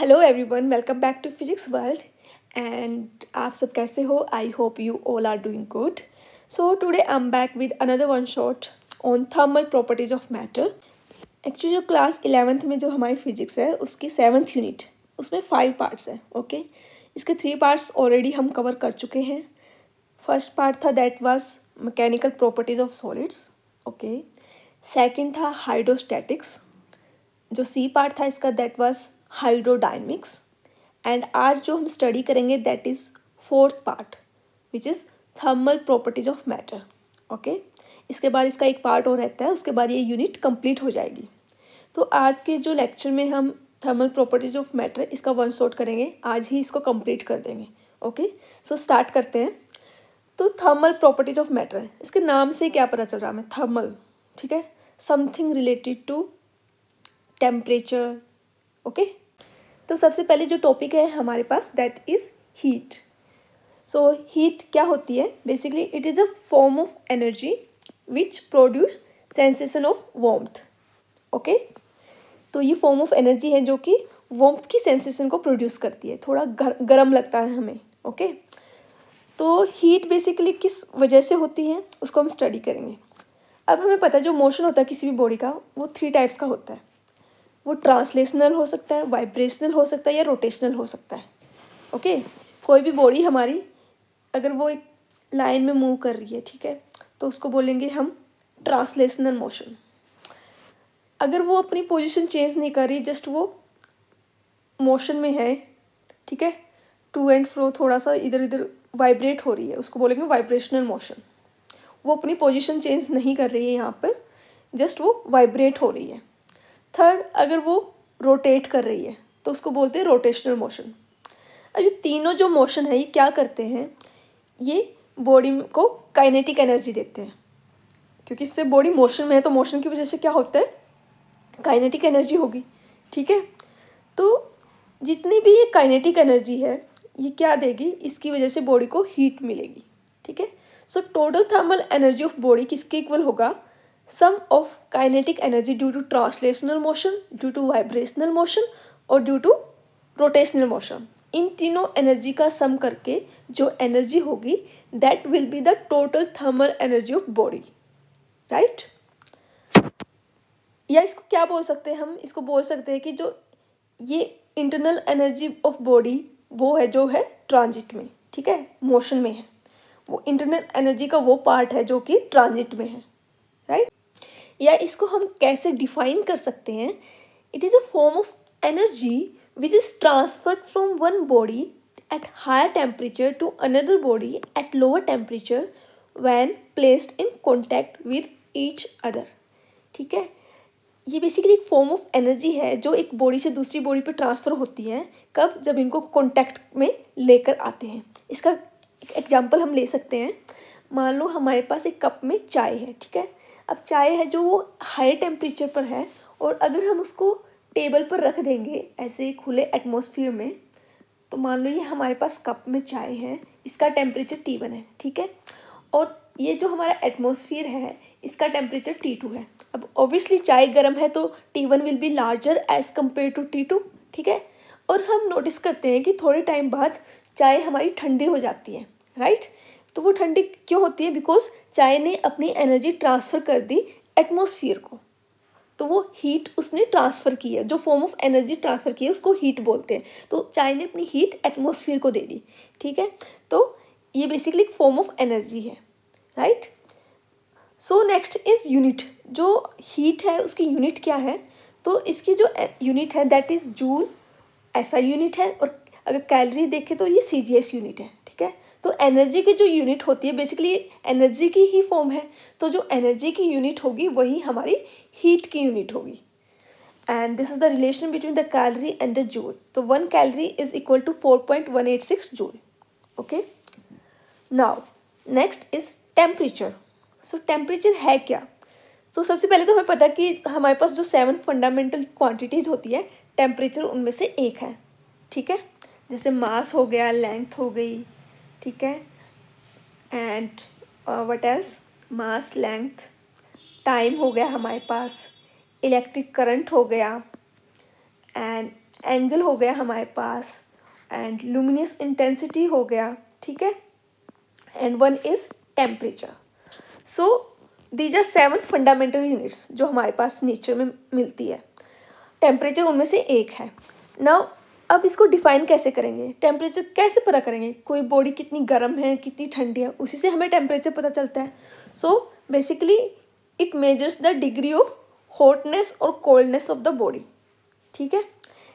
Hello everyone, welcome back to physics world. And आप सब कैसे हो? I hope you all are doing good. So today I am back with another one shot on thermal properties of matter. Actually जो class 11th में जो हमारी physics है उसकी 7th यूनिट, उसमें 5 पार्ट्स हैं। ओके, इसके 3 पार्ट्स ऑलरेडी हम कवर कर चुके हैं। फर्स्ट पार्ट था that was mechanical properties of solids. Okay, second था हाइड्रोस्टैटिक्स। जो सी पार्ट था इसका दैट वाज हाइड्रोडायनेमिक्स। एंड आज जो हम स्टडी करेंगे that is fourth part which is thermal properties of matter. Okay, इसके बाद इसका एक पार्ट और रहता है, उसके बाद ये यूनिट कंप्लीट हो जाएगी। तो आज के जो लेक्चर में हम थर्मल प्रॉपर्टीज ऑफ मैटर इसका वन शॉट करेंगे, आज ही इसको कंप्लीट कर देंगे। ओके, सो स्टार्ट करते हैं। तो थर्मल प्रॉपर्टीज ऑफ मैटर, इसके नाम से क्या पता चल रहा है हमें? थर्मल, ठीक है, something related to temperature. Okay, तो सबसे पहले जो टॉपिक है हमारे पास that is heat. So heat क्या होती है? Basically it is a form of energy which produce sensation of warmth. Okay, तो ये फॉर्म ऑफ एनर्जी है जो कि वार्मथ की सेंसेशन को प्रोड्यूस करती है, थोड़ा गर्म लगता है हमें। ओके, तो हीट बेसिकली किस वजह से होती है उसको हम स्टडी करेंगे। अब हमें पता है जो मोशन होता है किसी भी बॉडी का वो 3 टाइप्स का होता है। वो ट्रांसलेशनल हो सकता है, वाइब्रेशनल हो सकता है या रोटेशनल हो सकता है। ओके, कोई भी बॉडी हमारी अगर वो एक लाइन में मूव कर रही है, ठीक है, तो उसको बोलेंगे हम ट्रांसलेशनल मोशन। अगर वो अपनी पोजीशन चेंज नहीं कर रही, जस्ट वो मोशन में है, ठीक है, टू एंड फ्रो थोड़ा सा इधर उधर वाइब्रेट हो रही है, उसको बोलेंगे वाइब्रेशनल मोशन। वो अपनी पोजीशन चेंज नहीं कर रही है यहाँ पर, जस्ट वो वाइब्रेट हो रही है। थर्ड, अगर वो रोटेट कर रही है तो उसको बोलते हैं रोटेशनल मोशन। अब ये तीनों जो मोशन है ये क्या करते हैं? ये बॉडी को काइनेटिक एनर्जी देते हैं, क्योंकि इससे बॉडी मोशन में है तो मोशन की वजह से क्या होता है? काइनेटिक एनर्जी होगी। ठीक है, तो जितनी भी ये काइनेटिक एनर्जी है ये क्या देगी? इसकी वजह से बॉडी को हीट मिलेगी। ठीक है, so total thermal energy of body किसके इक्वल होगा? Sum of kinetic energy due to translational motion, due to vibrational motion और ड्यू टू रोटेशनल मोशन। इन तीनों एनर्जी का सम करके जो एनर्जी होगी that will be the total thermal energy of body. Right, या इसको क्या बोल सकते हैं हम? इसको बोल सकते हैं कि जो ये इंटरनल एनर्जी ऑफ बॉडी वो है जो है ट्रांजिट में, ठीक है, मोशन में है। वो इंटरनल एनर्जी का वो पार्ट है जो कि ट्रांजिट में है। राइट, या इसको हम कैसे डिफाइन कर सकते हैं? It is a form of energy which is transferred from one body at higher temperature to another body at lower temperature when placed in contact with each other. ठीक है, ये बेसिकली एक फॉर्म ऑफ एनर्जी है जो एक body से दूसरी body पर ट्रांसफ़र होती है। कब? जब इनको कॉन्टैक्ट में लेकर आते हैं। इसका एक एग्जांपल हम ले सकते हैं। मान लो हमारे पास एक कप में चाय है, ठीक है। अब चाय है जो वो हाई टेम्परेचर पर है, और अगर हम उसको टेबल पर रख देंगे ऐसे खुले एटमॉस्फेयर में, तो मान लो ये हमारे पास कप में चाय है, इसका टेम्परेचर T1 है, ठीक है, और ये जो हमारा एटमॉस्फेयर है इसका टेम्परेचर T2 है। अब ऑब्वियसली चाय गर्म है तो T1 will be larger as compare to T2, ठीक है। और हम नोटिस करते हैं कि थोड़े टाइम बाद चाय हमारी ठंडी हो जाती है। राइट, तो वो ठंडी क्यों होती है? बिकॉज चाय ने अपनी एनर्जी ट्रांसफ़र कर दी एटमॉस्फेयर को, तो वो हीट उसने ट्रांसफ़र की है। जो फॉर्म ऑफ एनर्जी ट्रांसफ़र की है उसको हीट बोलते हैं। तो चाय ने अपनी हीट एटमॉस्फेयर को दे दी, ठीक है। तो ये बेसिकली एक फॉर्म ऑफ एनर्जी है। Right, so next is unit. जो हीट है उसकी यूनिट क्या है? तो इसकी जो यूनिट है दैट इज़ जूल, ऐसा यूनिट है। और अगर कैलोरी देखें तो ये CGS यूनिट है, ठीक है। तो एनर्जी की जो यूनिट होती है बेसिकली एनर्जी की ही फॉर्म है, तो जो एनर्जी की यूनिट होगी वही हमारी हीट की यूनिट होगी। And this is the relation between the calorie and the joule. तो 1 calorie is equal to 4.186 joule. Okay, now next is temperature. So temperature है क्या? तो सबसे पहले तो हमें पता है कि हमारे पास जो 7 फंडामेंटल क्वांटिटीज़ होती है, टेम्परेचर उनमें से एक है, ठीक है। जैसे मास हो गया, लेंथ हो गई, ठीक है, and what else? Mass, length, time हो गया हमारे पास, इलेक्ट्रिक करंट हो गया, एंड एंगल हो गया हमारे पास, एंड लुमिनस इंटेंसिटी हो गया, ठीक है, and one is temperature. So these are 7 fundamental units जो हमारे पास नेचर में मिलती है. टेम्परेचर उनमें से एक है. नाउ अब इसको डिफाइन कैसे करेंगे, टेम्परेचर कैसे पता करेंगे, कोई बॉडी कितनी गर्म है कितनी ठंडी है, उसी से हमें टेम्परेचर पता चलता है. So basically it measures the degree of hotness और कोल्डनेस ऑफ द बॉडी, ठीक है.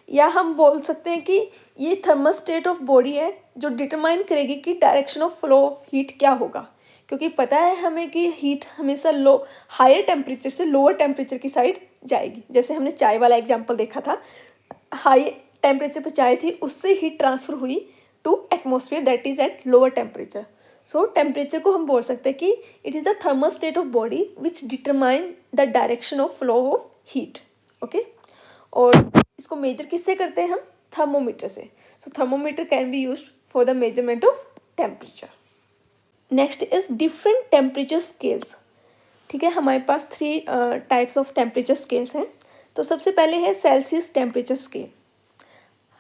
या हम बोल सकते हैं कि ये थर्मोस्टेट ऑफ बॉडी है जो डिटरमाइन करेगी कि direction of flow of heat क्या होगा, क्योंकि पता है हमें कि हीट हमेशा हायर टेम्परेचर से लोअर टेम्परेचर की साइड जाएगी. जैसे हमने चाय वाला एग्जांपल देखा था, हाई टेम्परेचर पर चाय थी, उससे हीट ट्रांसफर हुई to atmosphere that is at lower temperature. So temperature को हम बोल सकते हैं कि it is the thermostat of body which determine the direction of flow of heat. Okay, और इसको मेजर किससे करते हैं हम, थर्मोमीटर से. So thermometer can be used for the measurement of temperature. Next is different temperature scales. ठीक है, हमारे पास 3 टाइप्स ऑफ टेम्परेचर स्केल्स हैं. तो सबसे पहले है सेल्सियस टेम्परेचर स्केल.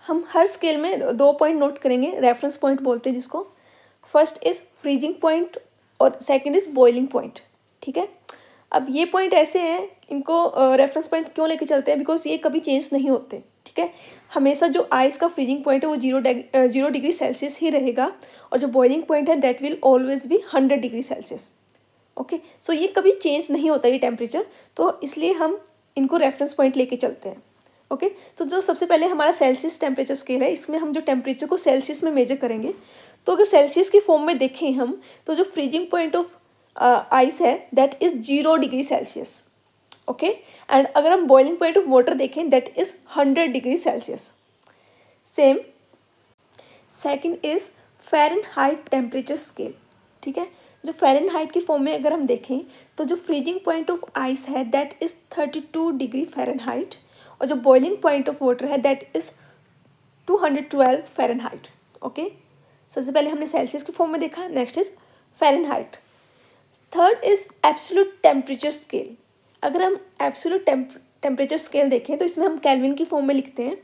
हम हर स्केल में 2 पॉइंट नोट करेंगे, रेफरेंस पॉइंट बोलते हैं जिसको. फर्स्ट इज फ्रीजिंग पॉइंट और सेकंड इज बॉइलिंग पॉइंट. ठीक है, अब ये पॉइंट ऐसे हैं, इनको रेफरेंस पॉइंट क्यों लेके चलते हैं, बिकॉज ये कभी चेंज नहीं होते. ठीक है, हमेशा जो आइस का फ्रीजिंग पॉइंट है वो 0 डिग्री सेल्सियस ही रहेगा, और जो बॉइलिंग पॉइंट है that will always be 100 degree Celsius. Okay, so ये कभी चेंज नहीं होता ये टेम्परेचर, तो इसलिए हम इनको रेफरेंस पॉइंट लेके चलते हैं. ओके, तो जो सबसे पहले हमारा सेल्सियस टेम्परेचर स्केल है, इसमें हम जो टेम्परेचर को सेल्सियस में मेजर करेंगे. तो अगर सेल्सियस की फॉर्म में देखें हम, तो जो फ्रीजिंग पॉइंट ऑफ आइस है that is 0 degree Celsius. Okay, and अगर हम बॉइलिंग पॉइंट ऑफ वाटर देखें that is 100 degree Celsius. Same second is Fahrenheit temperature scale. ठीक है, जो फ़ारेनहाइट की फॉर्म में अगर हम देखें तो जो फ्रीजिंग पॉइंट ऑफ आइस है दैट इज़ 32 डिग्री फ़ारेनहाइट, और जो बॉइलिंग पॉइंट ऑफ वाटर है दैट इज़ 212 फ़ारेनहाइट. ओके, सबसे पहले हमने सेल्सियस की फॉर्म में देखा, next is Fahrenheit. Third is absolute temperature scale. अगर हम एब्सोल्यूट टेम्परेचर स्केल देखें तो इसमें हम केल्विन की फॉर्म में लिखते हैं.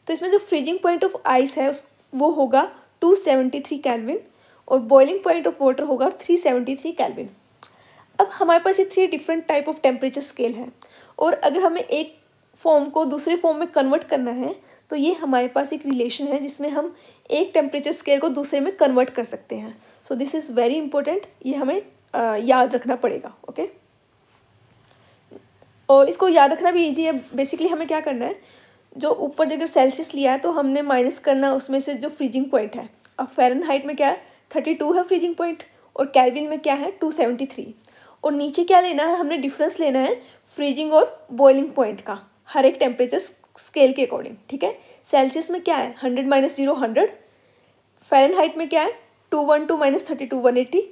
तो इसमें जो फ्रीजिंग पॉइंट ऑफ आइस है वो होगा 273 केल्विन, और बॉइलिंग पॉइंट ऑफ वाटर होगा 373 केल्विन. अब हमारे पास ये 3 different type of temperature scale है, और अगर हमें एक फॉर्म को दूसरे फॉर्म में कन्वर्ट करना है तो ये हमारे पास एक रिलेशन है जिसमें हम एक टेम्परेचर स्केल को दूसरे में कन्वर्ट कर सकते हैं. So this is very important, ये हमें याद रखना पड़ेगा. ओके, और इसको याद रखना भी ईजी है. बेसिकली हमें क्या करना है, जो ऊपर अगर सेल्सियस लिया है तो हमने माइनस करना उसमें से जो फ्रीजिंग पॉइंट है. अब फ़ारेनहाइट में क्या है, 32 है फ्रीजिंग पॉइंट, और केल्विन में क्या है 273, और नीचे क्या लेना है, हमने डिफरेंस लेना है फ्रीजिंग और बॉइलिंग पॉइंट का हर एक टेम्परेचर स्केल के अकॉर्डिंग. ठीक है, सेल्सियस में क्या है 100 माइनस 0 100, फ़ारेनहाइट में क्या है 212 माइनस 32 180,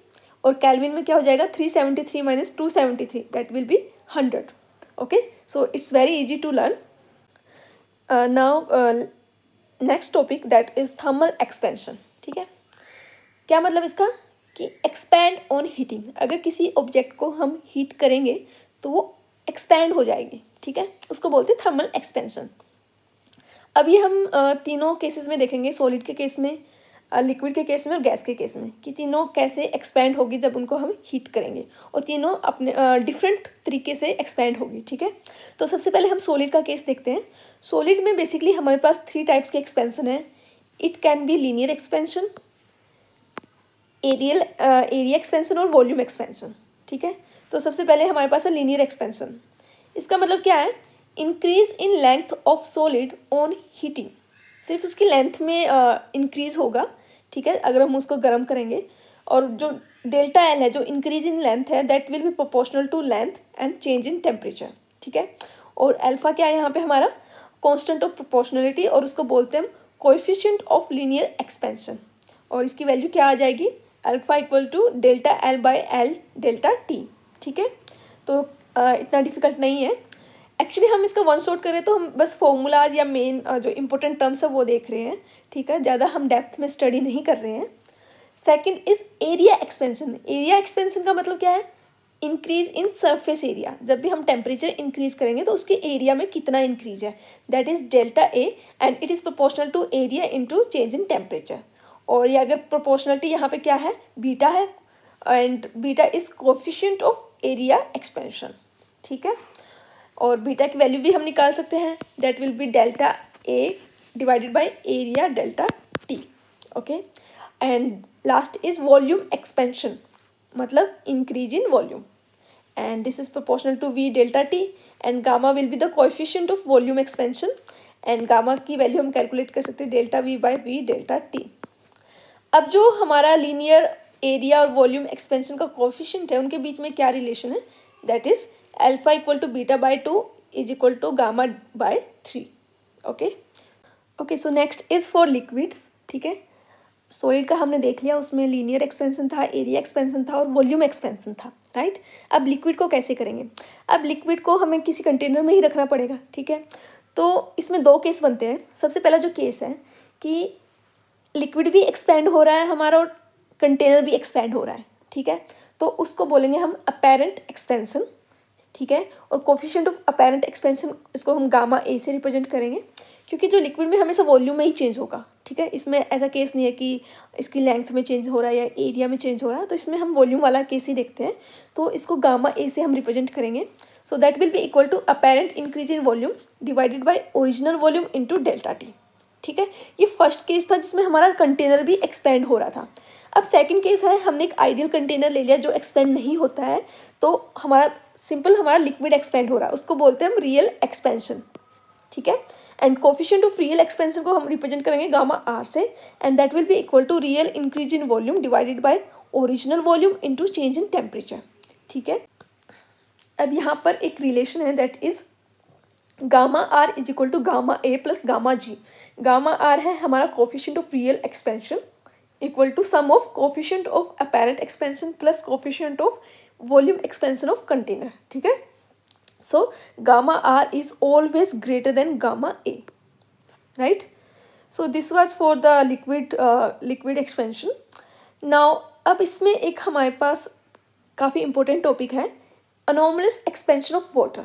और केल्विन में क्या हो जाएगा 373 minus 273 that will be 100. Okay, so it's very easy to learn. Now next topic that is thermal expansion. ठीक है, क्या मतलब इसका, कि एक्सपैंड ऑन हीटिंग. अगर किसी ऑब्जेक्ट को हम हीट करेंगे तो वो एक्सपैंड हो जाएगी. ठीक है, उसको बोलते हैं थर्मल एक्सपेंशन. अब ये हम तीनों केसेस में देखेंगे, सॉलिड के केस में, लिक्विड के केस में और गैस के केस में, कि तीनों कैसे एक्सपैंड होगी जब उनको हम हीट करेंगे, और तीनों अपने डिफरेंट तरीके से एक्सपैंड होगी. ठीक है, तो सबसे पहले हम सॉलिड का केस देखते हैं. सॉलिड में बेसिकली हमारे पास 3 टाइप्स के एक्सपेंशन है. It can be linear expansion, area expansion और वॉल्यूम एक्सपेंशन. ठीक है, तो सबसे पहले हमारे पास है लीनियर एक्सपेंशन. इसका मतलब क्या है, increase in length of solid on heating. सिर्फ उसकी लेंथ में इंक्रीज होगा. ठीक है, अगर हम उसको गर्म करेंगे, और जो डेल्टा एल है जो इंक्रीज इन लेंथ है that will be proportional to length and change in temperature. ठीक है, और अल्फा क्या है यहाँ पे हमारा कांस्टेंट ऑफ प्रोपोर्शनलिटी, और उसको बोलते हैं हम कोएफिशिएंट ऑफ लीनियर एक्सपेंशन, और इसकी वैल्यू क्या आ जाएगी, alpha equal to delta L by L delta T. ठीक है, तो इतना डिफिकल्ट नहीं है. एक्चुअली हम इसका वन शॉट करें तो हम बस फॉर्मूलाज या मेन जो इंपॉर्टेंट टर्म्स है वो देख रहे हैं. ठीक है, ज़्यादा हम डेप्थ में स्टडी नहीं कर रहे हैं. Second is area expansion. Area expansion का मतलब क्या है, इंक्रीज इन सरफेस एरिया, जब भी हम टेम्परेचर इंक्रीज करेंगे तो उसके एरिया में कितना इंक्रीज है, that is delta A, and it is proportional to area into change in temperature. और ये अगर प्रोपोर्शनलिटी यहाँ पे क्या है, बीटा है, and beta is coefficient of area expansion, ठीक है। और बीटा की वैल्यू भी हम निकाल सकते हैं, that will be delta A divided by area delta T, okay. And last is volume expansion, मतलब increase in volume, and this is proportional to v delta t, and gamma will be the coefficient of volume expansion, and gamma की वैल्यू हम calculate कर सकते हैं delta v by v delta t। अब जो हमारा लीनियर एरिया और वॉल्यूम एक्सपेंशन का कोफिशिएंट है उनके बीच में क्या रिलेशन है, that is alpha equal to beta by 2 is equal to gamma by 3, okay. So next is for liquids, ठीक है। सॉलिड का हमने देख लिया, उसमें लीनियर एक्सपेंशन था, एरिया एक्सपेंशन था और वॉल्यूम एक्सपेंशन था, राइट। अब लिक्विड को कैसे करेंगे, अब लिक्विड को हमें किसी कंटेनर में ही रखना पड़ेगा, ठीक है। तो इसमें दो केस बनते हैं। सबसे पहला जो केस है कि लिक्विड भी एक्सपेंड हो रहा है हमारा और कंटेनर भी एक्सपेंड हो रहा है, ठीक है, तो उसको बोलेंगे हम अपेरेंट एक्सपेंशन, ठीक है। और कोफिशिएंट ऑफ अपेरेंट एक्सपेंशन इसको हम गामा ए से रिप्रेजेंट करेंगे, क्योंकि जो लिक्विड में हमेशा वॉल्यूम में ही चेंज होगा, ठीक है। इसमें ऐसा केस नहीं है कि इसकी लेंथ में चेंज हो रहा है या एरिया में चेंज हो रहा है, तो इसमें हम वॉल्यूम वाला केस ही देखते हैं, तो इसको गामा ए से हम रिप्रेजेंट करेंगे। So that will be equal to apparent increase in volume divided by original volume into delta T, ठीक है। ये फर्स्ट केस था जिसमें हमारा कंटेनर भी एक्सपेंड हो रहा था। अब सेकंड केस है, हमने एक आइडियल कंटेनर ले लिया जो एक्सपेंड नहीं होता है, तो हमारा लिक्विड एक्सपेंड हो रहा है, उसको बोलते हैं हम रियल एक्सपेंशन, ठीक है। And coefficient of real expansion को हम रिप्रेजेंट करेंगे गामा आर से, and that will be equal to real increase in volume divided by original volume into change in temperature, ठीक है। अब यहाँ पर एक रिलेशन है, that is gamma R is equal to gamma A plus gamma G. Gamma R है हमारा coefficient of real expansion equal to sum of coefficient of apparent expansion plus coefficient of volume expansion of container, ठीक है। So gamma r is always greater than gamma a, right? So this was for the liquid expansion. Now अब इसमें एक हमारे पास काफ़ी important topic है, anomalous expansion of water,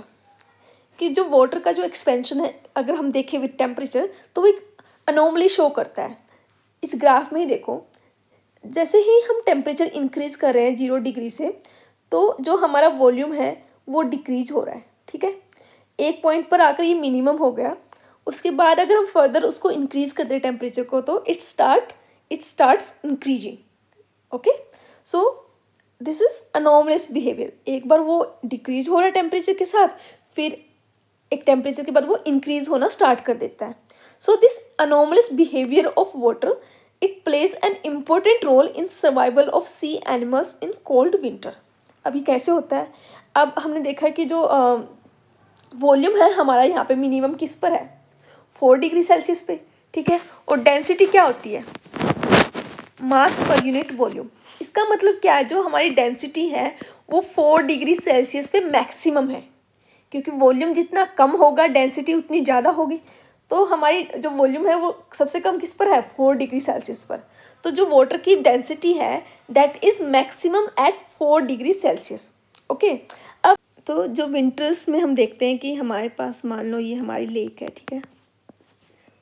कि जो वाटर का जो एक्सपेंशन है अगर हम देखें विद टेम्परेचर तो वो एक अनोमली शो करता है। इस ग्राफ में ही देखो, जैसे ही हम टेम्परेचर इंक्रीज कर रहे हैं 0 डिग्री से, तो जो हमारा वॉल्यूम है वो डिक्रीज हो रहा है, ठीक है। एक पॉइंट पर आकर ये मिनिमम हो गया, उसके बाद अगर हम फर्दर उसको इंक्रीज कर दें टेम्परेचर को तो it starts increasing, okay. So this is anomalous behaviour, एक बार वो डिक्रीज हो रहा है टेम्परेचर के साथ, फिर एक टेम्परेचर के बाद वो इंक्रीज होना स्टार्ट कर देता है। So this anomalous behaviour of water it plays an important role in survival of sea animals in cold winter. अभी कैसे होता है, अब हमने देखा कि जो वॉल्यूम है हमारा यहाँ पे मिनिमम किस पर है, 4 डिग्री सेल्सियस पे, ठीक है। और डेंसिटी क्या होती है, मास पर यूनिट वॉल्यूम। इसका मतलब क्या है, जो हमारी डेंसिटी है वो 4 डिग्री सेल्सियस पे मैक्सिमम है, क्योंकि वॉल्यूम जितना कम होगा डेंसिटी उतनी ज़्यादा होगी। तो हमारी जो वॉल्यूम है वो सबसे कम किस पर है, 4 डिग्री सेल्सियस पर। तो जो वाटर की डेंसिटी है that is maximum at 4 degree Celsius, okay. अब तो जो विंटर्स में हम देखते हैं कि हमारे पास मान लो ये हमारी लेक है, ठीक है,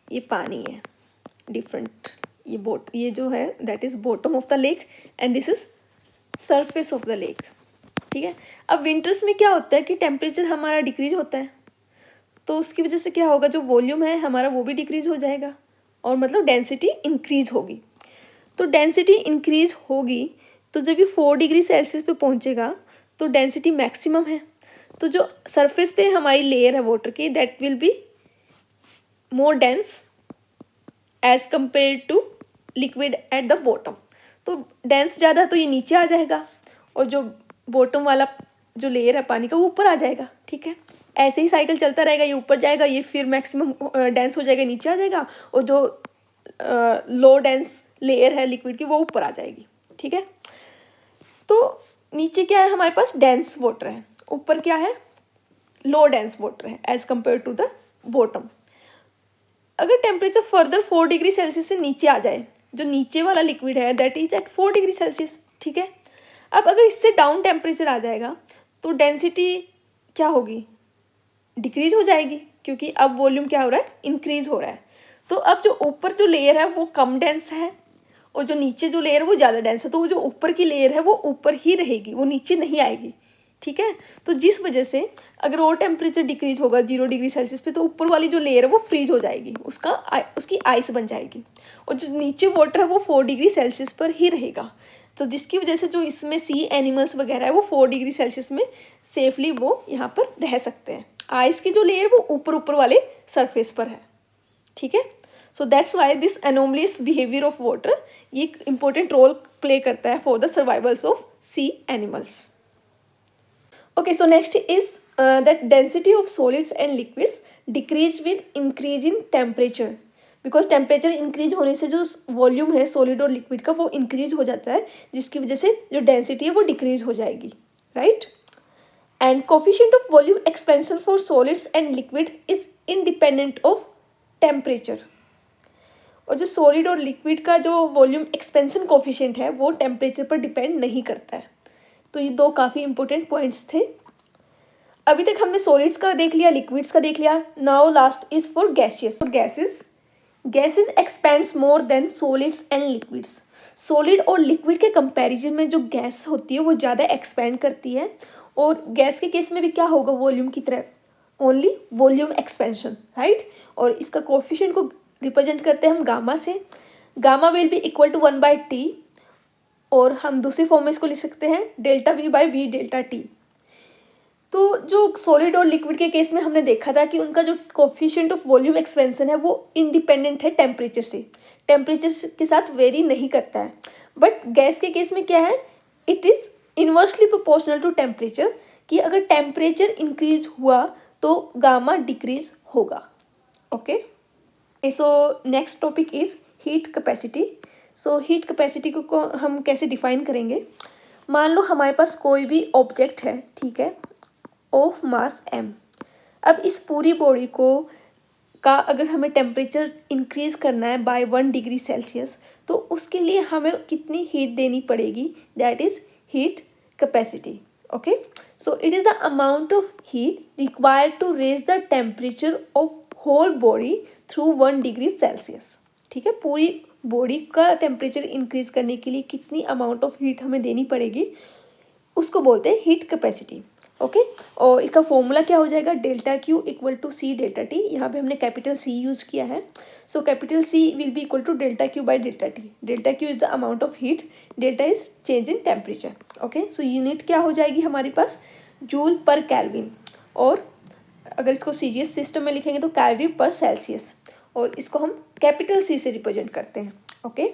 ये पानी है डिफरेंट, ये जो है that is bottom of the lake and this is surface of the lake, ठीक है। अब विंटर्स में क्या होता है कि टेम्परेचर हमारा डिक्रीज होता है, तो उसकी वजह से क्या होगा, जो वॉल्यूम है हमारा वो भी डिक्रीज हो जाएगा और मतलब डेंसिटी इंक्रीज होगी। तो डेंसिटी इंक्रीज होगी तो जब ये 4 डिग्री सेल्सियस पे पहुंचेगा तो डेंसिटी मैक्सिमम है, तो जो सरफेस पे हमारी लेयर है वाटर की that will be more dense as compare to liquid at the bottom. तो डेंस ज़्यादा है तो ये नीचे आ जाएगा और जो बॉटम वाला जो लेयर है पानी का वो ऊपर आ जाएगा, ठीक है। ऐसे ही साइकिल चलता रहेगा, ये ऊपर जाएगा, ये फिर मैक्सिमम डेंस हो जाएगा, नीचे आ जाएगा, और जो लो डेंस लेयर है लिक्विड की वो ऊपर आ जाएगी, ठीक है। तो नीचे क्या है, हमारे पास डेंस वाटर है, ऊपर क्या है, लो डेंस वाटर है as compare to the bottom. अगर टेम्परेचर फर्दर 4 डिग्री सेल्सियस से नीचे आ जाए, जो नीचे वाला लिक्विड है that is at 4 degree Celsius, ठीक है। अब अगर इससे डाउन टेम्परेचर आ जाएगा तो डेंसिटी क्या होगी, डिक्रीज हो जाएगी, क्योंकि अब वॉल्यूम क्या हो रहा है, इंक्रीज हो रहा है। तो अब जो ऊपर जो लेयर है वो कम डेंस है और जो नीचे जो लेयर है वो ज़्यादा डेंस है, तो वो जो ऊपर की लेयर है वो ऊपर ही रहेगी, वो नीचे नहीं आएगी। ठीक है, तो जिस वजह से अगर और टेम्परेचर डिक्रीज होगा 0 डिग्री सेल्सियस पे, तो ऊपर वाली जो लेयर है वो फ्रीज हो जाएगी, उसकी आइस बन जाएगी, और जो नीचे वाटर है वो 4 डिग्री सेल्सियस पर ही रहेगा। तो जिसकी वजह से जो इसमें सी एनिमल्स वगैरह है वो 4 डिग्री सेल्सियस में सेफली वो यहाँ पर रह सकते हैं। आइस की जो लेयर वो ऊपर ऊपर वाले सरफेस पर है। ठीक है, so that's why this anomalous behaviour of water ये एक इंपॉर्टेंट रोल प्ले करता है for the survivals of sea animals. Okay, so next is that density of solids and liquids decrease with increase in temperature, because temperature increase होने से जो volume है solid और liquid का वो इंक्रीज हो जाता है, जिसकी वजह से जो डेंसिटी है वो डिक्रीज हो जाएगी, right. And coefficient of volume expansion for solids and liquid is independent of temperature, और जो सॉलिड और लिक्विड का जो वॉल्यूम एक्सपेंशन कोफिशिएंट है वो टेम्परेचर पर डिपेंड नहीं करता है। तो ये दो काफ़ी इंपॉर्टेंट पॉइंट्स थे। अभी तक हमने सॉलिड्स का देख लिया, लिक्विड्स का देख लिया, now last is for gaseous. Gases expends more than solids and liquids. Solid और लिक्विड के कंपैरिजन में जो गैस होती है वो ज़्यादा एक्सपेंड करती है, और गैस के केस में भी क्या होगा, वॉल्यूम की तरह, ओनली वॉल्यूम एक्सपेंशन, राइट। और इसका कोफिशिएंट को रिप्रेजेंट करते हैं हम गामा से। Gamma will be equal to 1/T, और हम दूसरी फॉर्म में इसको लिख सकते हैं delta we by we delta T. तो जो सॉलिड और लिक्विड के केस में हमने देखा था कि उनका जो कोफिशिएंट ऑफ वॉल्यूम एक्सपेंशन है वो इंडिपेंडेंट है टेम्परेचर से, टेम्परेचर के साथ वेरी नहीं करता है। बट गैस के केस में क्या है, it is inversely proportional to temperature, कि अगर टेम्परेचर इंक्रीज हुआ तो गामा डिक्रीज होगा। Okay, so next topic is heat capacity. So heat capacity को हम कैसे डिफाइन करेंगे। मान लो हमारे पास कोई भी ऑब्जेक्ट है, ठीक है, ऑफ मास m। अब इस पूरी बॉडी को का अगर हमें टेम्परेचर इंक्रीज करना है बाय 1 डिग्री सेल्सियस, तो उसके लिए हमें कितनी हीट देनी पड़ेगी, that is heat capacity. Okay, so it is the amount of heat required to raise the temperature of whole body through 1 degree Celsius. ठीक है, पूरी बॉडी का टेम्परेचर इंक्रीज करने के लिए कितनी अमाउंट ऑफ हीट हमें देनी पड़ेगी, उसको बोलते हैं हीट कैपेसिटी। ओके, और इसका फॉर्मूला क्या हो जाएगा, delta Q equal to C delta T. यहाँ पे हमने कैपिटल सी यूज़ किया है, so capital C will be equal to delta Q by delta T. Delta Q is the amount of heat, delta is change in temperature. Okay, so unit क्या हो जाएगी हमारे पास, joule पर kelvin, और अगर इसको सीजीएस सिस्टम में लिखेंगे तो कैलोरी पर सेल्सियस, और इसको हम कैपिटल सी से रिप्रेजेंट करते हैं। ओके,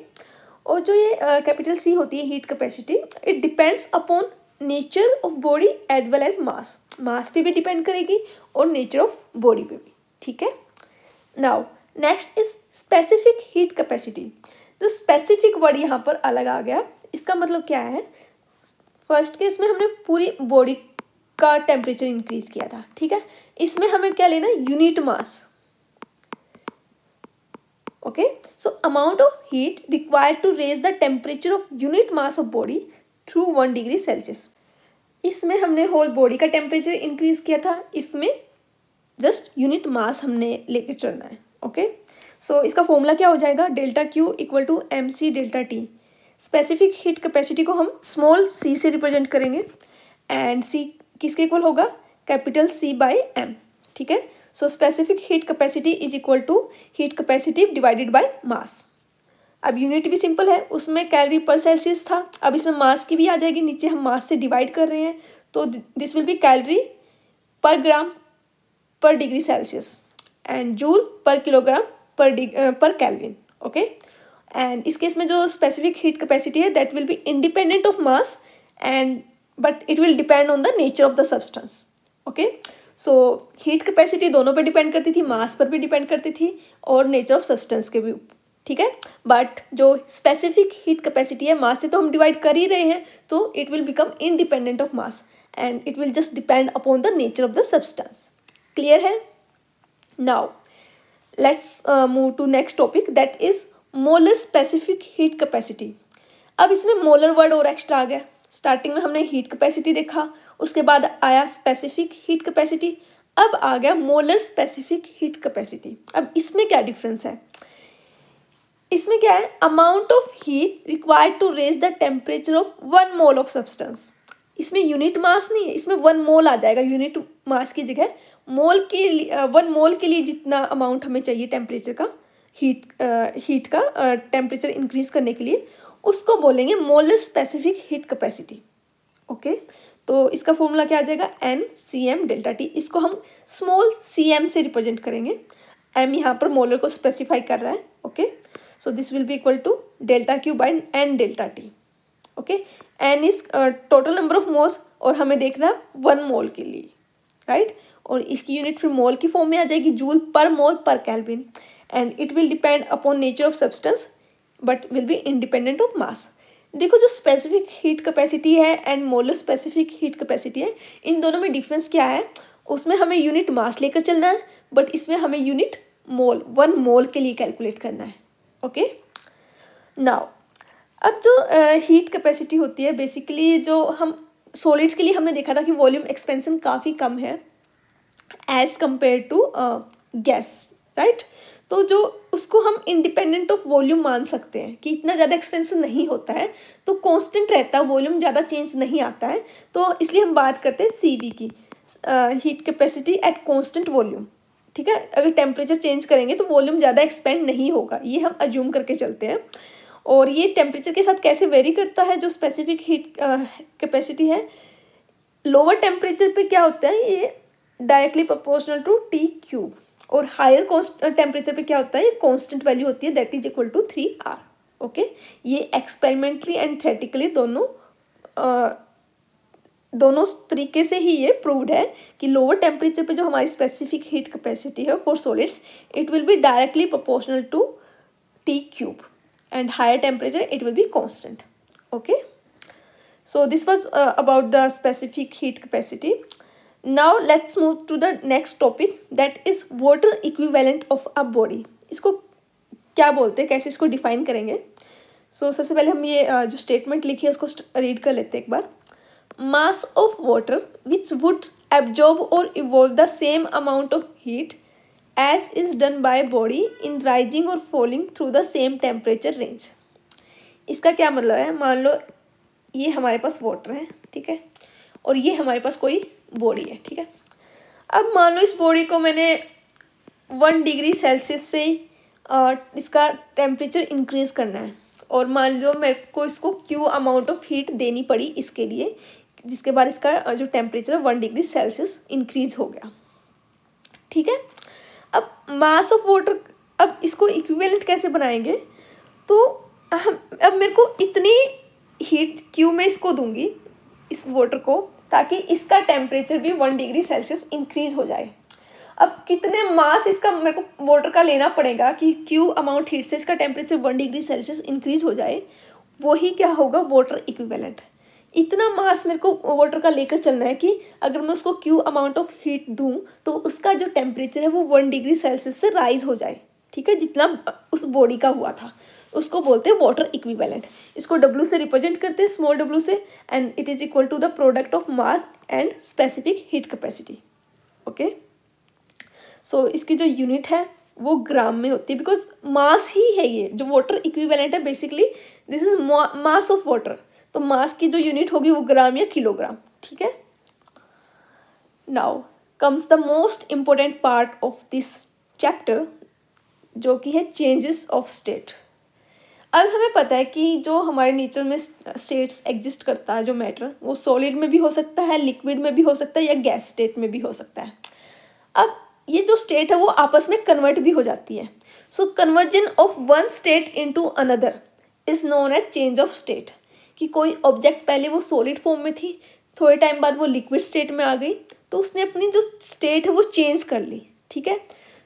और जो ये कैपिटल सी होती है heat capacity, it depends upon nature of body as well as mass. Mass पे भी डिपेंड करेगी और नेचर ऑफ बॉडी पे भी। ठीक है, now next is specific heat capacity. तो स्पेसिफिक वर्ड यहाँ पर अलग आ गया, इसका मतलब क्या है, फर्स्ट केस में हमने पूरी बॉडी का टेम्परेचर इंक्रीज किया था, ठीक है, इसमें हमें क्या लेना है, unit mass. Okay, so amount of heat required to raise the temperature of unit mass of body through 1 degree Celsius. इसमें हमने होल बॉडी का टेम्परेचर इंक्रीज किया था, इसमें जस्ट यूनिट मास हमने लेकर चलना है। ओके, सो इसका फॉर्मूला क्या हो जाएगा, delta Q equal to M C delta T. Specific heat capacity को हम स्मॉल सी से रिप्रेजेंट करेंगे, एंड सी किसके इक्वल होगा, कैपिटल सी बाई एम। ठीक है, so specific heat capacity is equal to heat capacity divided by mass. अब unit भी सिंपल है, उसमें कैलोरी पर सेल्सियस था, अब इसमें मास की भी आ जाएगी, नीचे हम मास से डिवाइड कर रहे हैं, तो दिस विल बी कैलोरी पर ग्राम पर डिग्री सेल्सियस एंड जूल पर किलोग्राम पर केल्विन। ओके, एंड इस केस में जो स्पेसिफिक हीट कैपेसिटी है that will be independent of mass and but it will depend on the nature of the substance. Okay, so heat capacity दोनों पे depend करती थी, मास पर भी डिपेंड करती थी और नेचर ऑफ सब्सटेंस के भी। ठीक है, बट जो स्पेसिफिक हीट कैपेसिटी है, मास से तो हम डिवाइड कर ही रहे हैं, तो it will become independent of mass and it will just depend upon the nature of the substance. Clear है, now let's move to next topic that is molar specific heat capacity. अब इसमें molar word और extra आ गया, starting में हमने heat capacity देखा, उसके बाद आया स्पेसिफिक हीट कैपेसिटी, अब आ गया मोलर स्पेसिफिक हीट कैपेसिटी। अब इसमें क्या डिफरेंस है, इसमें क्या है, amount of heat required to raise the temperature of 1 mole of substance. इसमें यूनिट मास नहीं है, इसमें 1 मोल आ जाएगा, यूनिट मास की जगह मोल के लिए 1 मोल के लिए जितना अमाउंट हमें चाहिए टेम्परेचर का, हीट का टेम्परेचर इंक्रीज करने के लिए, उसको बोलेंगे molar specific heat capacity. Okay, तो इसका फॉर्मूला क्या आ जाएगा, N C M delta T. इसको हम स्मॉल सी एम से रिप्रेजेंट करेंगे, एम यहाँ पर मोलर को स्पेसिफाई कर रहा है। Okay, so this will be equal to delta Q by N delta T. Okay, N is total number of moles और हमें देखना है 1 मोल के लिए, राइट। और इसकी यूनिट फिर मोल की फॉर्म में आ जाएगी, जूल पर मोल पर kelvin, and it will depend upon nature of substance but will be independent of मास। देखो, जो स्पेसिफिक हीट कैपेसिटी है and molar specific heat capacity है, इन दोनों में डिफरेंस क्या है, उसमें हमें यूनिट मास लेकर चलना है, बट इसमें हमें यूनिट मोल 1 मोल के लिए कैलकुलेट करना है। ओके, नाउ अब जो हीट कैपेसिटी होती है, बेसिकली जो हम सॉलिड्स के लिए हमने देखा था कि वॉल्यूम एक्सपेंशन काफ़ी कम है as compare to gas, right. तो जो उसको हम इंडिपेंडेंट ऑफ वॉल्यूम मान सकते हैं कि इतना ज़्यादा एक्सपेंशन नहीं होता है, तो कांस्टेंट रहता है, वॉल्यूम ज़्यादा चेंज नहीं आता है, तो इसलिए हम बात करते हैं सीवी की, heat capacity at constant volume. ठीक है, अगर टेम्परेचर चेंज करेंगे तो वॉल्यूम ज़्यादा एक्सपेंड नहीं होगा, ये हम अज्यूम करके चलते हैं। और ये टेम्परेचर के साथ कैसे वेरी करता है, जो स्पेसिफिक हीट कैपेसिटी है, लोअर टेम्परेचर पे क्या होता है, ये directly proportional to T cube, और हायर टेम्परेचर पे क्या होता है, ये कांस्टेंट वैल्यू होती है, that is equal to 3R। Okay, ये एक्सपेरिमेंटली एंड थ्योरेटिकली दोनों तरीके से ही ये प्रूव्ड है कि लोअर टेम्परेचर पे जो हमारी स्पेसिफिक हीट कैपेसिटी है for solids, it will be directly proportional to T cube, and higher temperature it will be constant. Okay, so this was about the specific heat capacity. Now let's move to the next topic, that is water equivalent of a body. इसको क्या बोलते हैं, कैसे इसको define करेंगे। सबसे पहले हम ये जो स्टेटमेंट लिखी है उसको रीड कर लेते हैं एक बार। Mass of water which would absorb और evolve the same amount of heat as is done by body in rising or falling through the same temperature range। इसका क्या मतलब है, मान लो ये हमारे पास वाटर है, ठीक है, और ये हमारे पास कोई बॉडी है, ठीक है। अब मान लो इस बॉडी को मैंने 1 डिग्री सेल्सियस से इसका टेम्परेचर इंक्रीज़ करना है, और मान लो मेरे को इसको क्यू अमाउंट ऑफ हीट देनी पड़ी इसके लिए, जिसके बाद इसका जो टेम्परेचर 1 डिग्री सेल्सियस इंक्रीज हो गया, ठीक है। अब मास ऑफ वाटर, अब इसको इक्विवेलेंट कैसे बनाएंगे, तो अब मेरे को इतनी हीट क्यू में इसको दूंगी इस वाटर को, ताकि इसका टेम्परेचर भी 1 डिग्री सेल्सियस इंक्रीज हो जाए। अब कितने मास इसका मेरे को वाटर का लेना पड़ेगा कि क्यू अमाउंट हीट से इसका टेम्परेचर 1 डिग्री सेल्सियस इंक्रीज हो जाए, वही क्या होगा, वाटर इक्विवेलेंट। इतना मास मेरे को वाटर का लेकर चलना है कि अगर मैं उसको क्यू अमाउंट ऑफ हीट दूं तो उसका जो टेम्परेचर है वो 1 डिग्री सेल्सियस से राइज हो जाए, ठीक है, जितना उस बॉडी का हुआ था, उसको बोलते हैं वाटर इक्विवेलेंट। इसको W से रिप्रेजेंट करते हैं, स्मॉल w से, and it is equal to the product of mass and specific heat capacity. Okay, so इसकी जो यूनिट है वो ग्राम में होती है, बिकॉज मास ही है ये जो वाटर इक्विवेलेंट है, basically this is mass of water, तो मास की जो यूनिट होगी वो ग्राम या किलोग्राम, ठीक है। Now comes the most important part of this chapter, जो कि है चेंजेस ऑफ स्टेट। अब हमें पता है कि जो हमारे नेचर में स्टेट्स एग्जिस्ट करता है, जो मैटर, वो सॉलिड में भी हो सकता है, लिक्विड में भी हो सकता है, या गैस स्टेट में भी हो सकता है। अब ये जो स्टेट है वो आपस में कन्वर्ट भी हो जाती है। So conversion of one state into another is known as change of state. कि कोई ऑब्जेक्ट पहले वो सॉलिड फॉर्म में थी, थोड़े टाइम बाद वो लिक्विड स्टेट में आ गई, तो उसने अपनी जो स्टेट है वो चेंज कर ली, ठीक है।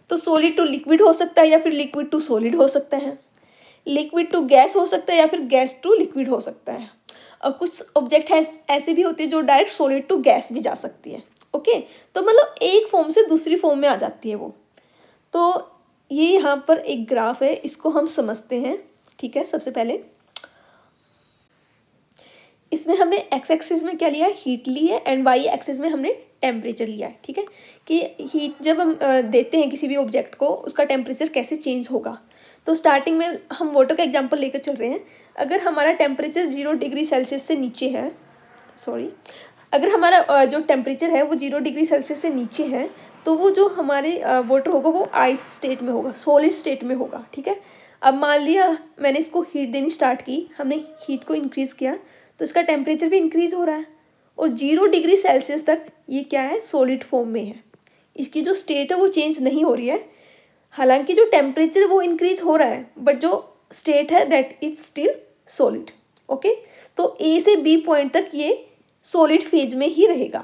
तो सॉलिड टू लिक्विड हो सकता है, या फिर लिक्विड टू सॉलिड हो सकता है, लिक्विड टू गैस हो सकता है, या फिर गैस टू लिक्विड हो सकता है। और कुछ ऑब्जेक्ट है ऐसे भी होते हैं जो डायरेक्ट सॉलिड टू गैस भी जा सकती है। ओके, तो मतलब एक फॉर्म से दूसरी फॉर्म में आ जाती है वो। तो ये यहाँ पर एक ग्राफ है, इसको हम समझते हैं, ठीक है। सबसे पहले इसमें हमने एक्स एक्सिस में क्या लिया है, हीट ली है, एंड वाई एक्सिस में हमने टेम्परेचर लिया है। ठीक है, कि हीट जब हम देते हैं किसी भी ऑब्जेक्ट को, उसका टेम्परेचर कैसे चेंज होगा। तो स्टार्टिंग में हम वाटर का एग्जांपल लेकर चल रहे हैं। अगर हमारा टेम्परेचर 0 डिग्री सेल्सियस से नीचे है, सॉरी, अगर हमारा जो टेम्परेचर है वो 0 डिग्री सेल्सियस से नीचे है, तो वो जो हमारे वाटर होगा वो आइस स्टेट में होगा, सॉलिड स्टेट में होगा। ठीक है, अब मान लिया मैंने इसको हीट देनी स्टार्ट की, हमने हीट को इंक्रीज़ किया, तो इसका टेम्परेचर भी इंक्रीज़ हो रहा है, और 0 डिग्री सेल्सियस तक ये क्या है, सॉलिड फॉर्म में है। इसकी जो स्टेट है वो चेंज नहीं हो रही है, हालांकि जो टेम्परेचर वो इंक्रीज हो रहा है, बट जो स्टेट है that is still solid. Okay, तो ए से बी पॉइंट तक ये सॉलिड फेज में ही रहेगा।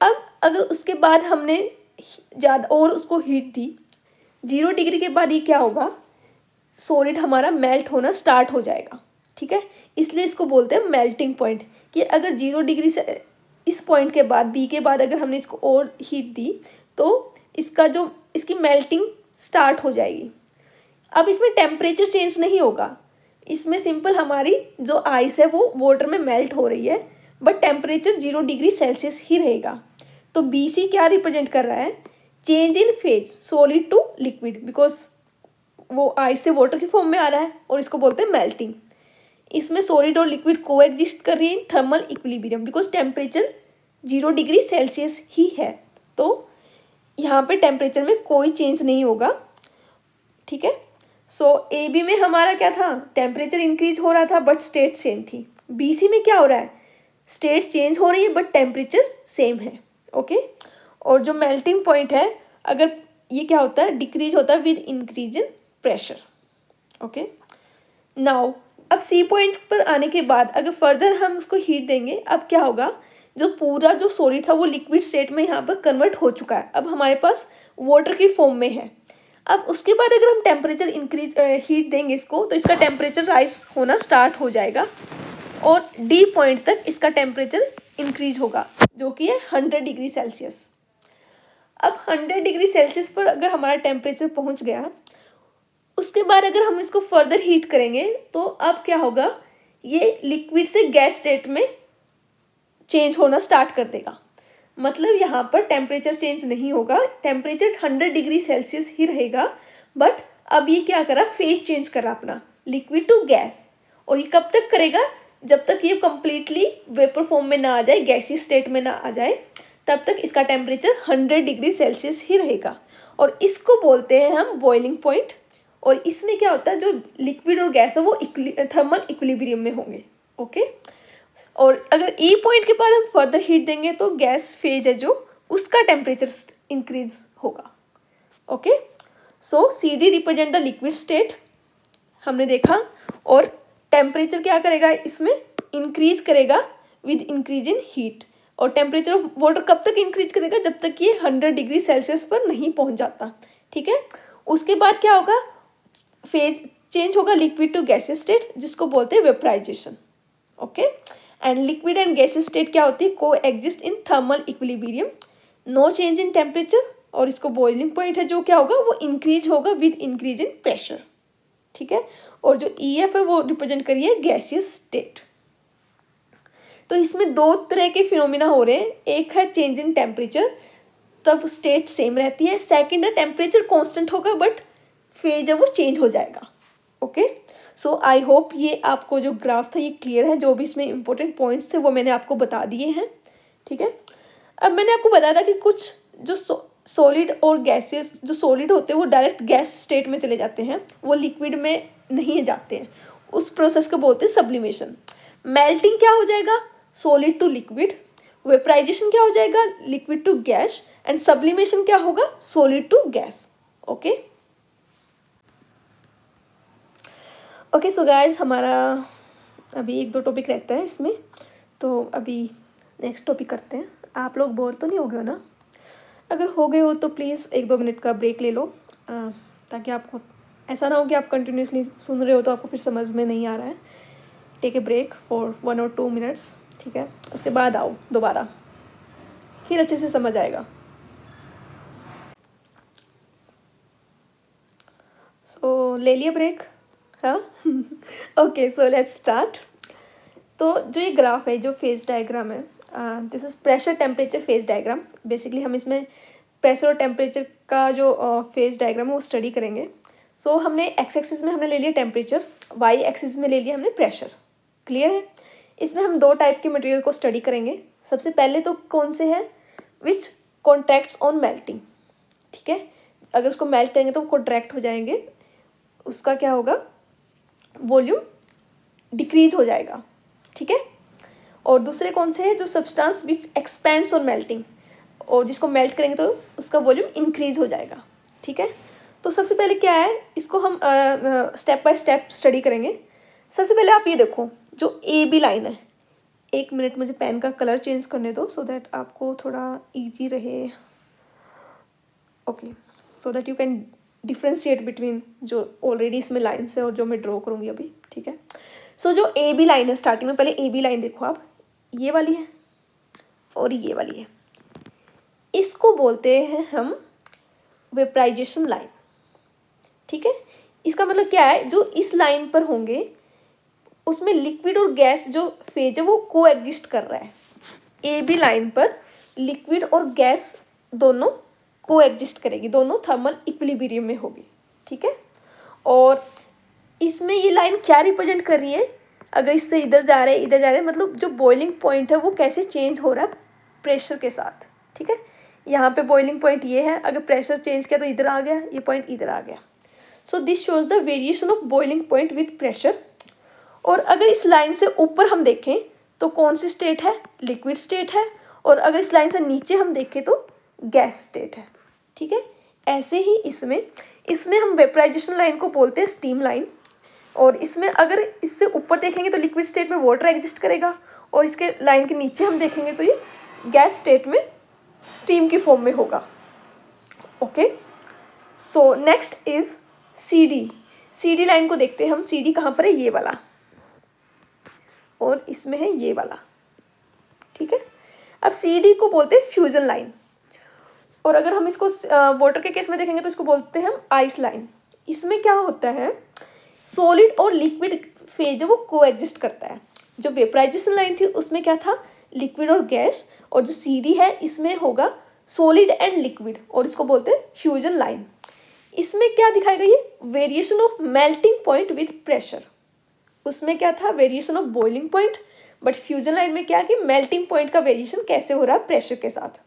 अब अगर उसके बाद हमने ज़्यादा और उसको हीट दी, 0 डिग्री के बाद ये क्या होगा, सॉलिड हमारा मेल्ट होना स्टार्ट हो जाएगा। ठीक है, इसलिए इसको बोलते हैं मेल्टिंग पॉइंट, कि अगर 0 डिग्री से इस पॉइंट के बाद, बी के बाद अगर हमने इसको और हीट दी, तो इसका जो इसकी मेल्टिंग स्टार्ट हो जाएगी। अब इसमें टेम्परेचर चेंज नहीं होगा, इसमें सिंपल हमारी जो आइस है वो वाटर में मेल्ट हो रही है, बट टेम्परेचर 0 डिग्री सेल्सियस ही रहेगा। तो बी सी क्या रिप्रेजेंट कर रहा है, change in phase solid to liquid, because वो आइस से वाटर की फॉर्म में आ रहा है, और इसको बोलते हैं मेल्टिंग। इसमें सॉलिड और लिक्विड को एग्जिस्ट कर रही है in thermal equilibrium, because temperature 0 degree Celsius ही है, तो यहाँ पे टेम्परेचर में कोई चेंज नहीं होगा। ठीक है, सो ए बी में हमारा क्या था, टेम्परेचर इंक्रीज हो रहा था बट स्टेट सेम थी। बी सी में क्या हो रहा है, स्टेट चेंज हो रही है बट टेम्परेचर सेम है। ओके, और जो मेल्टिंग पॉइंट है, अगर ये क्या होता है, डिक्रीज होता है with increase in pressure. Okay, now अब सी पॉइंट पर आने के बाद अगर फर्दर हम उसको हीट देंगे, अब क्या होगा, जो पूरा जो सॉलिड था वो लिक्विड स्टेट में यहाँ पर कन्वर्ट हो चुका है, अब हमारे पास वाटर की फॉर्म में है। अब उसके बाद अगर हम टेम्परेचर इंक्रीज हीट देंगे इसको, तो इसका टेम्परेचर राइज होना स्टार्ट हो जाएगा, और डी पॉइंट तक इसका टेम्परेचर इंक्रीज होगा, जो कि है 100 डिग्री सेल्सियस। अब 100 डिग्री सेल्सियस पर अगर हमारा टेम्परेचर पहुंच गया, उसके बाद अगर हम इसको फर्दर हीट करेंगे, तो अब क्या होगा, ये लिक्विड से गैस स्टेट में चेंज होना स्टार्ट कर देगा। मतलब यहाँ पर टेम्परेचर चेंज नहीं होगा, टेम्परेचर 100 डिग्री सेल्सियस ही रहेगा, बट अब ये क्या करा, फेज चेंज करा अपना, लिक्विड टू गैस। और ये कब तक करेगा, जब तक ये कंप्लीटली वेपर फॉर्म में ना आ जाए, गैसी स्टेट में ना आ जाए, तब तक इसका टेम्परेचर 100 डिग्री सेल्सियस ही रहेगा, और इसको बोलते हैं हम बॉइलिंग पॉइंट। और इसमें क्या होता है, जो लिक्विड और गैस है वो थर्मल इक्विलिब्रियम में होंगे। ओके, और अगर ई पॉइंट के बाद हम फर्दर हीट देंगे, तो गैस फेज है जो, उसका टेम्परेचर इंक्रीज होगा। Okay, so C D represent the liquid state, हमने देखा, और टेम्परेचर क्या करेगा, इसमें इंक्रीज करेगा विद इंक्रीज इन हीट। और टेम्परेचर ऑफ वाटर कब तक इंक्रीज करेगा, जब तक ये 100 डिग्री सेल्सियस पर नहीं पहुंच जाता। ठीक है, उसके बाद क्या होगा, फेज चेंज होगा लिक्विड टू गैसेस स्टेट, जिसको बोलते हैं vaporization. Okay, and liquid and gases state क्या होती है, coexist in thermal equilibrium, no change in temperature, और इसको बॉइलिंग पॉइंट है जो क्या होगा, वो इंक्रीज होगा विद इंक्रीज इन प्रेशर। ठीक है, और जो ई एफ है वो रिप्रेजेंट करिए गैसियस स्टेट। तो इसमें दो तरह के फिनोमिना हो रहे हैं, एक है चेंज इन टेम्परेचर, तब स्टेट सेम रहती है, सेकंड है टेम्परेचर कांस्टेंट होगा बट फेज है वो चेंज हो जाएगा। ओके, सो आई होप ये आपको जो ग्राफ था ये क्लियर है, जो भी इसमें इंपॉर्टेंट पॉइंट्स थे वो मैंने आपको बता दिए हैं। ठीक है, अब मैंने आपको बताया था कि कुछ जो सॉलिड और गैसेस, जो सॉलिड होते हैं वो डायरेक्ट गैस स्टेट में चले जाते हैं, वो लिक्विड में नहीं जाते हैं, उस प्रोसेस को बोलते हैं सब्लिमेशन। मेल्टिंग क्या हो जाएगा, सॉलिड टू लिक्विड, वेपराइजेशन क्या हो जाएगा, liquid to gas, and sublimation क्या होगा, solid to gas. Okay, okay, so guys हमारा अभी एक दो टॉपिक रहता है इसमें, तो अभी नेक्स्ट टॉपिक करते हैं। आप लोग बोर तो नहीं हो गए हो ना, अगर हो गए हो तो प्लीज़ 1-2 मिनट का ब्रेक ले लो, ताकि आपको ऐसा ना हो कि आप कंटिन्यूसली सुन रहे हो तो आपको फिर समझ में नहीं आ रहा है। Take a break for 1 or 2 minutes, ठीक है, उसके बाद आओ दोबारा, फिर अच्छे से समझ आएगा। सो ले लिया ब्रेक, हाँ। Okay, so let's start. तो जो ये ग्राफ है, जो फेज डायग्राम है, this is pressure temperature phase diagram. Basically हम इसमें प्रेशर और टेम्परेचर का जो फेज डायग्राम है वो स्टडी करेंगे। सो हमने एक्स एक्सिस में हमने ले लिया टेम्परेचर, वाई एक्सिस में ले लिया हमने प्रेशर। क्लियर है? इसमें हम दो टाइप के मटेरियल को स्टडी करेंगे। सबसे पहले तो कौन से हैं, विच कॉन्ट्रैक्ट्स ऑन मेल्टिंग। ठीक है, अगर उसको मेल्ट करेंगे तो वो कॉन्ट्रैक्ट हो जाएंगे, उसका क्या होगा, वॉल्यूम डिक्रीज हो जाएगा। ठीक है, और दूसरे कौन से हैं, जो substance which expends on melting, और जिसको मेल्ट करेंगे तो उसका वॉल्यूम इंक्रीज हो जाएगा। ठीक है, तो सबसे पहले क्या है, इसको हम स्टेप बाय स्टेप स्टडी करेंगे। सबसे पहले आप ये देखो, जो ए बी लाइन है, एक मिनट मुझे पेन का कलर चेंज करने दो सो दैट आपको थोड़ा इजी रहे। Okay, so that you can differentiate between जो ऑलरेडी इसमें लाइन्स है और जो मैं ड्रॉ करूँगी अभी। ठीक है, सो जो ए बी लाइन है, स्टार्टिंग में पहले ए बी लाइन देखो आप, ये वाली है और ये वाली है, इसको बोलते हैं हम वेपराइजेशन लाइन। ठीक है, इसका मतलब क्या है, जो इस लाइन पर होंगे उसमें लिक्विड और गैस जो फेज है वो को एग्जिस्ट कर रहा है। ए बी लाइन पर लिक्विड और गैस दोनों को एग्जिस्ट करेगी, दोनों थर्मल इक्विलिब्रियम में होगी। ठीक है, और इसमें ये लाइन क्या रिप्रेजेंट कर रही है, अगर इससे इधर जा रहे हैं इधर जा रहे हैं, मतलब जो बॉइलिंग पॉइंट है वो कैसे चेंज हो रहा है प्रेशर के साथ। ठीक है, यहाँ पे बॉइलिंग पॉइंट ये है, अगर प्रेशर चेंज किया तो इधर आ गया, ये पॉइंट इधर आ गया। So this shows the variation of boiling point with pressure. और अगर इस लाइन से ऊपर हम देखें तो कौन सी स्टेट है, लिक्विड स्टेट है, और अगर इस लाइन से नीचे हम देखें तो गैस स्टेट है। ठीक है, ऐसे ही इसमें इसमें हम वेपराइजेशन लाइन को बोलते हैं स्टीम लाइन, और इसमें अगर इससे ऊपर देखेंगे तो लिक्विड स्टेट में वाटर एग्जिस्ट करेगा, और इसके लाइन के नीचे हम देखेंगे तो ये गैस स्टेट में स्टीम की फॉर्म में होगा। Okay, so next is C D. C D line को देखते हैं हम, सी डी कहाँ पर है, ये वाला, और इसमें है ये वाला। ठीक है, अब सी डी को बोलते हैं फ्यूजन लाइन, और अगर हम इसको वाटर के केस में देखेंगे तो इसको बोलते हैं हम आइस लाइन। इसमें क्या होता है, सॉलिड और लिक्विड फेज वो को एग्जिस्ट करता है। जो वेपराइजेशन लाइन थी उसमें क्या था, लिक्विड और गैस, और जो सी डी है इसमें होगा सॉलिड एंड लिक्विड, और इसको बोलते हैं फ्यूजन लाइन। इसमें क्या दिखाएगा, ये variation of melting point with pressure. उसमें क्या था, variation of boiling point, but fusion line में क्या कि मेल्टिंग पॉइंट का वेरिएशन कैसे हो रहा है प्रेशर के साथ।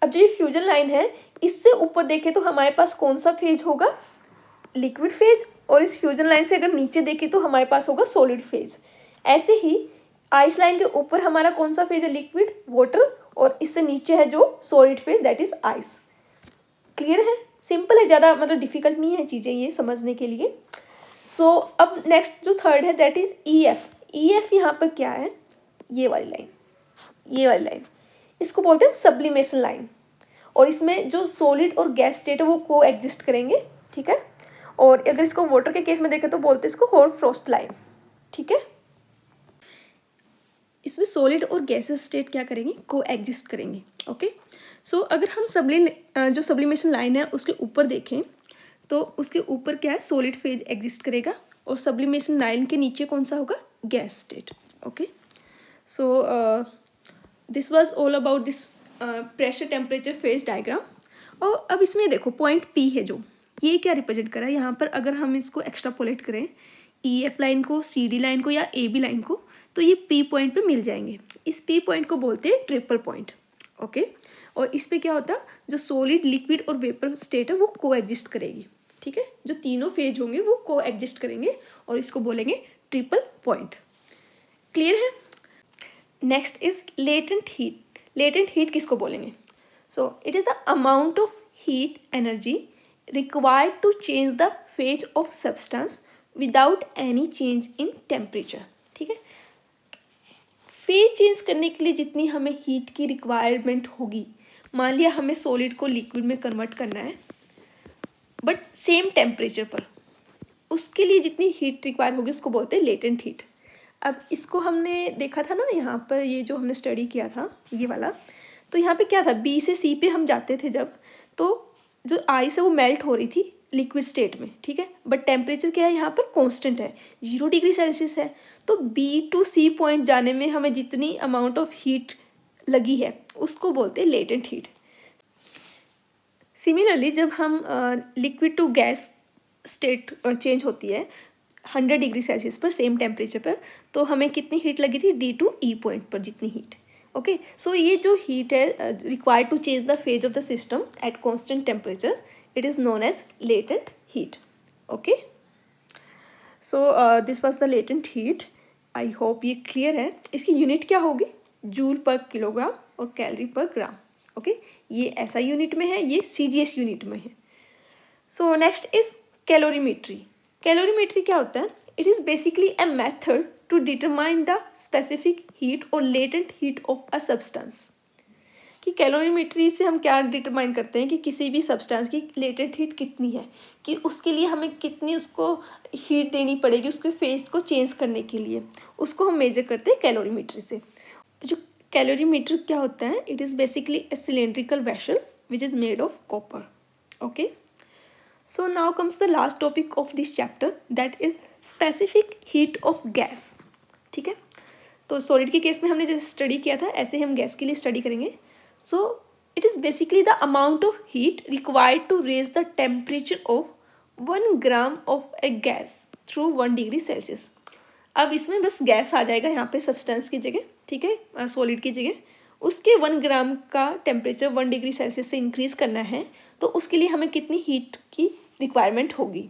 अब जो ये फ्यूजन लाइन है, इससे ऊपर देखें तो हमारे पास कौन सा फेज होगा, लिक्विड फेज, और इस फ्यूजन लाइन से अगर नीचे देखें तो हमारे पास होगा सॉलिड फेज। ऐसे ही आइस लाइन के ऊपर हमारा कौन सा फेज है, लिक्विड वाटर, और इससे नीचे है जो solid phase that is ice. Clear है, सिंपल है, ज़्यादा मतलब डिफिकल्ट नहीं है चीज़ें ये समझने के लिए। सो अब नेक्स्ट जो थर्ड है that is E F. E F यहाँ पर क्या है, ये वाली लाइन, ये वाली लाइन, इसको बोलते हैं सब्लिमेशन लाइन, और इसमें जो सॉलिड और गैस स्टेट है वो को एग्जिस्ट करेंगे। ठीक है, और अगर इसको वाटर के केस में देखें तो बोलते हैं इसको होरफ्रॉस्ट लाइन। ठीक है, इसमें सॉलिड और गैसेस स्टेट क्या करेंगे, को एग्जिस्ट करेंगे। ओके, सो अगर हम जो सब्लिमेशन लाइन है उसके ऊपर देखें तो उसके ऊपर क्या है, सॉलिड फेज एग्जिस्ट करेगा, और सब्लिमेशन लाइन के नीचे कौन सा होगा, gas state. Okay, so this was all about this pressure temperature phase diagram. और अब इसमें देखो पॉइंट पी है, जो ये क्या रिप्रेजेंट कर रहा है यहाँ पर, अगर हम इसको एक्स्ट्रापोलेट करें ई एफ लाइन को, सी डी लाइन को या ए बी लाइन को, तो ये पी पॉइंट पे मिल जाएंगे। इस पी पॉइंट को बोलते हैं ट्रिपल पॉइंट। ओके, और इस पे क्या होता है, जो सॉलिड लिक्विड और वेपर स्टेट है वो को एग्जिस्ट करेगी। ठीक है, जो तीनों फेज होंगे वो को एग्जिस्ट करेंगे, और इसको बोलेंगे ट्रिपल पॉइंट। क्लियर है, next is latent heat. Latent heat किसको बोलेंगे, so it is the amount of heat energy required to change the phase of substance without any change in temperature. ठीक है, फेज चेंज करने के लिए जितनी हमें हीट की रिक्वायरमेंट होगी, मान लिया हमें सॉलिड को लिक्विड में कन्वर्ट करना है बट सेम टेम्परेचर पर, उसके लिए जितनी हीट रिक्वायर होगी उसको बोलते हैं लेटेंट हीट। अब इसको हमने देखा था ना, यहाँ पर ये जो हमने स्टडी किया था ये वाला, तो यहाँ पे क्या था, बी से सी पे हम जाते थे जब, तो जो आइस है वो मेल्ट हो रही थी, लिक्विड स्टेट में, ठीक है। बट टेम्परेचर क्या है यहाँ पर, कांस्टेंट है, 0 डिग्री सेल्सियस है। तो बी टू सी पॉइंट जाने में हमें जितनी अमाउंट ऑफ हीट लगी है उसको बोलते हैं लेटेंट हीट। सिमिलरली जब हम liquid to gas state change होती है 100 डिग्री सेल्सियस पर, सेम टेम्परेचर पर, तो हमें कितनी हीट लगी थी, डी टू ई पॉइंट पर जितनी हीट। ओके, सो ये जो हीट है required to change the phase of the system at constant temperature, it is known as latent heat. Okay, so this was the latent heat. I hope ये clear है। इसकी unit क्या होगी, joule पर kilogram और calorie पर ग्राम। Okay, ये ऐसा यूनिट में है, ये CGS यूनिट में है। So next is calorimetry. Calorimetry क्या होता है, it is basically a method to determine the specific heat और latent heat of a substance. कि कैलोरीमेट्री से हम क्या डिटरमाइन करते हैं कि किसी भी सब्सटेंस की लेटेंट हीट कितनी है, कि उसके लिए हमें कितनी उसको हीट देनी पड़ेगी उसके फेज को चेंज करने के लिए, उसको हम मेजर करते हैं कैलोरीमेट्री से। जो कैलोरीमीटर क्या होता है, it is basically a cylindrical vessel which is made of copper. Okay, so now comes the last topic of this chapter, that is specific heat of gas. ठीक है, तो सॉलिड के केस में हमने जैसे स्टडी किया था ऐसे हम गैस के लिए स्टडी करेंगे। So it is basically the amount of heat required to raise the temperature of 1 gram of a gas through 1 degree Celsius. अब इसमें बस गैस आ जाएगा यहाँ पे सब्सटेंस की जगह, ठीक है, सॉलिड की जगह। उसके 1 ग्राम का टेम्परेचर 1 डिग्री सेल्सियस से इंक्रीज़ करना है, तो उसके लिए हमें कितनी हीट की रिक्वायरमेंट होगी,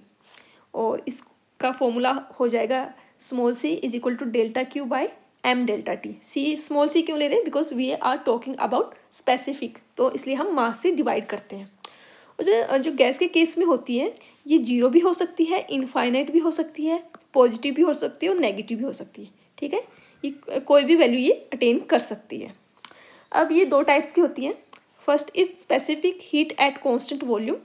और इसका फॉर्मूला हो जाएगा small c is equal to delta Q by m delta T. C small c क्यों ले रहे हैं, because we are talking about specific, तो इसलिए हम मास से डिवाइड करते हैं। और जो गैस के केस में होती है, ये 0 भी हो सकती है, इनफाइनाइट भी हो सकती है, पॉजिटिव भी हो सकती है और नेगेटिव भी हो सकती है। ठीक है, ये कोई भी वैल्यू ये अटेन कर सकती है। अब ये 2 टाइप्स की होती हैं। First is specific heat at constant volume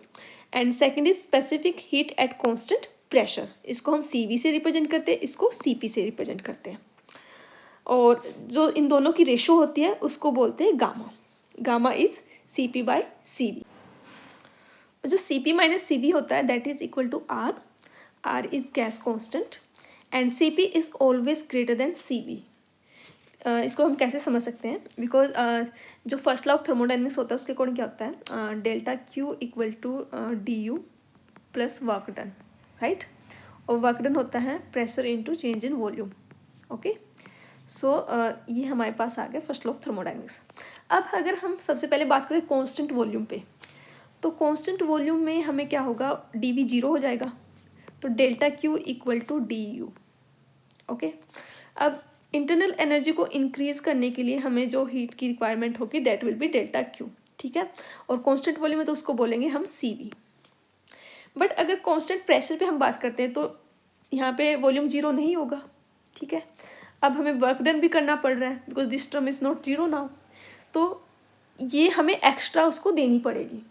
and second is specific heat at constant pressure. इसको हम CV से रिप्रेजेंट करते हैं, इसको CP से रिप्रेजेंट करते हैं। और जो इन दोनों की रेशो होती है उसको बोलते हैं gamma. Gamma is CP by CV। जो CP माइनस CV होता है that is equal to R। R is gas constant and CP is always greater than CV। इसको हम कैसे समझ सकते हैं, बिकॉज जो फर्स्ट लॉ ऑफ थर्मोडायनेमिक्स होता है उसके अकॉर्डिंग क्या होता है, delta Q equal to DU plus work done, right. और वर्क डन होता है pressure into change in volume. Okay, so ये हमारे पास आ गया फर्स्ट लॉ ऑफ थर्मोडायनेमिक्स। अब अगर हम सबसे पहले बात करें कांस्टेंट वॉल्यूम पे, तो कांस्टेंट वॉल्यूम में हमें क्या होगा, dV 0 हो जाएगा, तो delta Q equal to DU। Okay, अब इंटरनल एनर्जी को इंक्रीज करने के लिए हमें जो हीट की रिक्वायरमेंट होगी that will be delta Q। ठीक है, और कांस्टेंट वॉल्यूम में तो उसको बोलेंगे हम CV। बट अगर कांस्टेंट प्रेशर पे हम बात करते हैं तो यहाँ पे वॉल्यूम 0 नहीं होगा। ठीक है, अब हमें वर्क डन भी करना पड़ रहा है because this term is not 0 now, तो ये हमें एक्स्ट्रा उसको देनी पड़ेगी।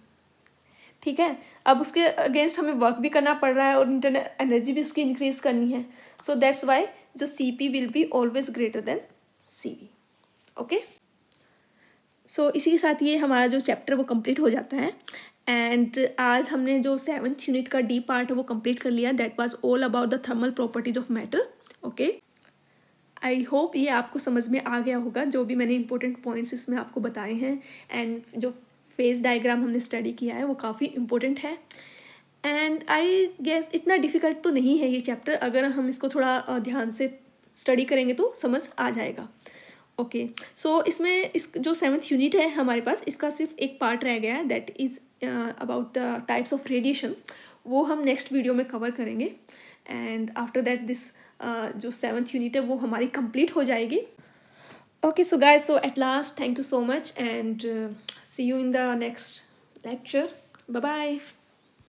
ठीक है, अब उसके अगेंस्ट हमें वर्क भी करना पड़ रहा है और इंटरनल एनर्जी भी उसकी इंक्रीज करनी है, सो दैट्स वाई जो CP will be always greater than CV। Okay, so इसी के साथ ये हमारा जो चैप्टर वो कंप्लीट हो जाता है। एंड आज हमने जो 7th यूनिट का D पार्ट है वो कंप्लीट कर लिया। That was all about the thermal properties of matter. Okay, I hope ये आपको समझ में आ गया होगा जो भी मैंने इंपॉर्टेंट पॉइंट्स इसमें आपको बताए हैं। एंड जो फेज डायग्राम हमने स्टडी किया है वो काफ़ी इंपॉर्टेंट है। एंड आई गेस इतना डिफ़िकल्ट तो नहीं है ये चैप्टर, अगर हम इसको थोड़ा ध्यान से स्टडी करेंगे तो समझ आ जाएगा। ओके, सो इसमें इस जो 7th यूनिट है हमारे पास, इसका सिर्फ एक पार्ट रह गया है that is about the types of radiation. वो हम नेक्स्ट वीडियो में कवर करेंगे। एंड आफ्टर दैट दिस जो 7th यूनिट है वो हमारी कंप्लीट हो जाएगी। Okay, so guys, so at last thank you so much and see you in the next lecture. Bye bye.